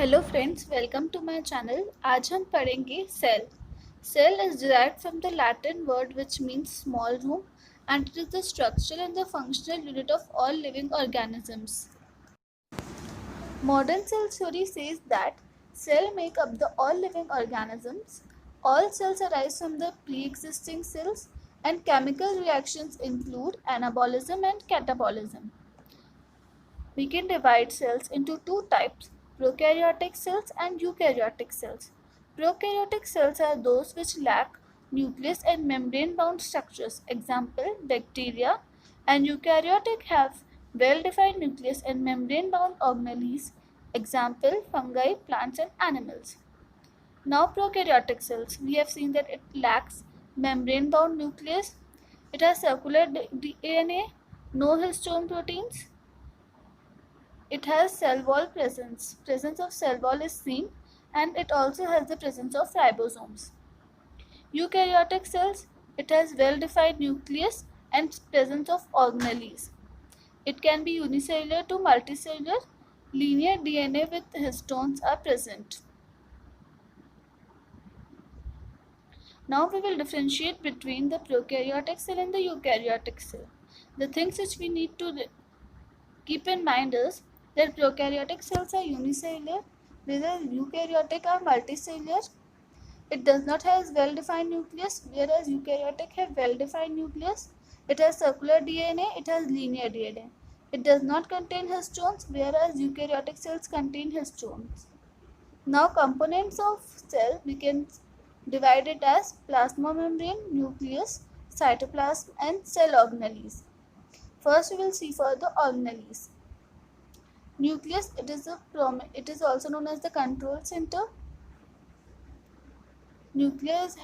Hello friends, welcome to my channel. आज हम पढ़ेंगे cell. Cell is derived from the Latin word which means small room and it is the structural and the functional unit of all living organisms. Modern cell theory says that cell make up the all living organisms. All cells arise from the pre-existing cells and chemical reactions include anabolism and catabolism. We can divide cells into two types, prokaryotic cells and eukaryotic cells. Prokaryotic cells are those which lack nucleus and membrane-bound structures, example, bacteria, and eukaryotic have well-defined nucleus and membrane-bound organelles, example, fungi, plants, and animals. Now prokaryotic cells, we have seen that it lacks membrane-bound nucleus, it has circular DNA, no histone proteins, it has cell wall presence. Presence of cell wall is seen and it also has the presence of ribosomes. Eukaryotic cells, it has well-defined nucleus and presence of organelles. It can be unicellular to multicellular. Linear DNA with histones are present. Now we will differentiate between the prokaryotic cell and the eukaryotic cell. The things which we need to keep in mind is that prokaryotic cells are unicellular, whereas eukaryotic are multicellular. It does not have well-defined nucleus, whereas eukaryotic have well-defined nucleus. It has circular DNA, it has linear DNA. It does not contain histones, whereas eukaryotic cells contain histones. Now components of cell, we can divide it as plasma membrane, nucleus, cytoplasm and cell organelles. First we will see for the organelles. Nucleus, it is also known as the control center. Nucleus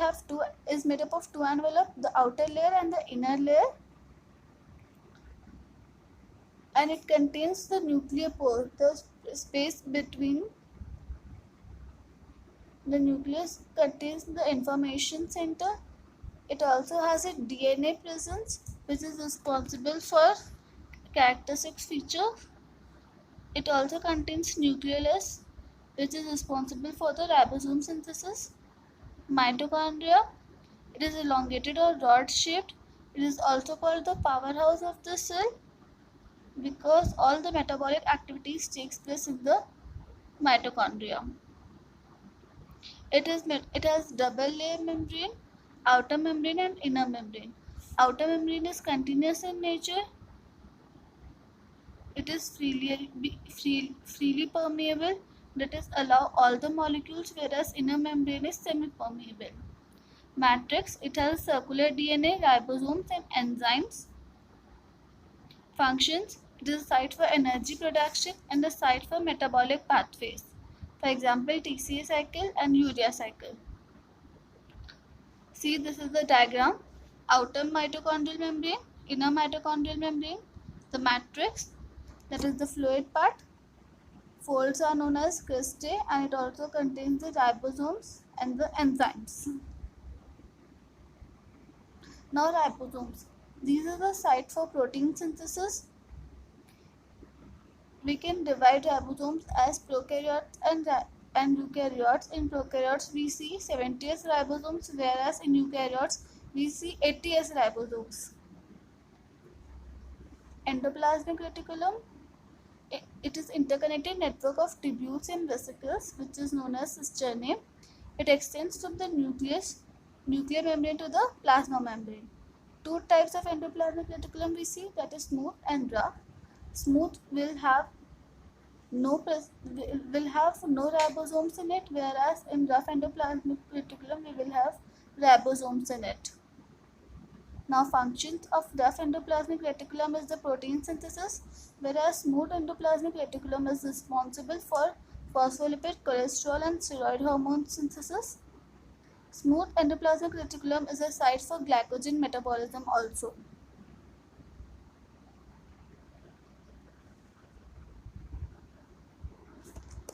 is made up of two envelopes, the outer layer and the inner layer, and it contains the nuclear pore, the space between the nucleus contains the information center. It also has a DNA presence which is responsible for characteristic features. It also contains nucleolus which is responsible for the ribosome synthesis. Mitochondria, it is elongated or rod shaped. It is also called the powerhouse of the cell because all the metabolic activities takes place in the mitochondria. It has double layer membrane, outer membrane and inner membrane. Outer membrane is continuous in nature. It is freely permeable, that is allow all the molecules, whereas inner membrane is semi-permeable. Matrix, it has circular DNA, ribosomes and enzymes. Functions, it is a site for energy production and a site for metabolic pathways. For example, TCA cycle and urea cycle. See, this is the diagram. Outer mitochondrial membrane, inner mitochondrial membrane, the matrix, that is the fluid part. Folds are known as cristae and it also contains the ribosomes and the enzymes. Now ribosomes. These are the site for protein synthesis. We can divide ribosomes as prokaryotes and eukaryotes. In prokaryotes we see 70s ribosomes, whereas in eukaryotes we see 80s ribosomes. Endoplasmic reticulum. It is interconnected network of tubules and vesicles which is known as cisternae. It extends from the nuclear membrane to the plasma membrane. Two types of endoplasmic reticulum we see, that is smooth and rough. Smooth will have no ribosomes in it, whereas in rough endoplasmic reticulum we will have ribosomes in it. Now functions of rough endoplasmic reticulum is the protein synthesis, whereas smooth endoplasmic reticulum is responsible for phospholipid, cholesterol and steroid hormone synthesis. Smooth endoplasmic reticulum is a site for glycogen metabolism also.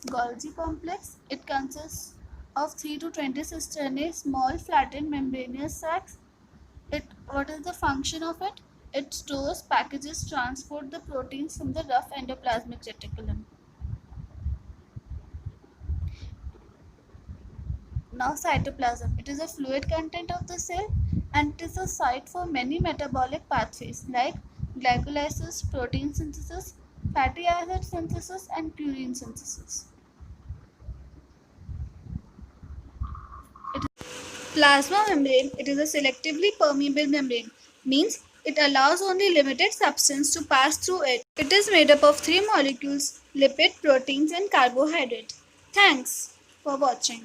Golgi complex, it consists of 3 to 20 cisternae, small flattened membranous sacs. What is the function of it? It stores, packages, transport the proteins from the rough endoplasmic reticulum. Now, cytoplasm. It is a fluid content of the cell and it is a site for many metabolic pathways like glycolysis, protein synthesis, fatty acid synthesis, and purine synthesis. Plasma membrane. It is a selectively permeable membrane, means it allows only limited substance to pass through it. It is made up of three molecules: lipid, proteins, and carbohydrate. Thanks for watching.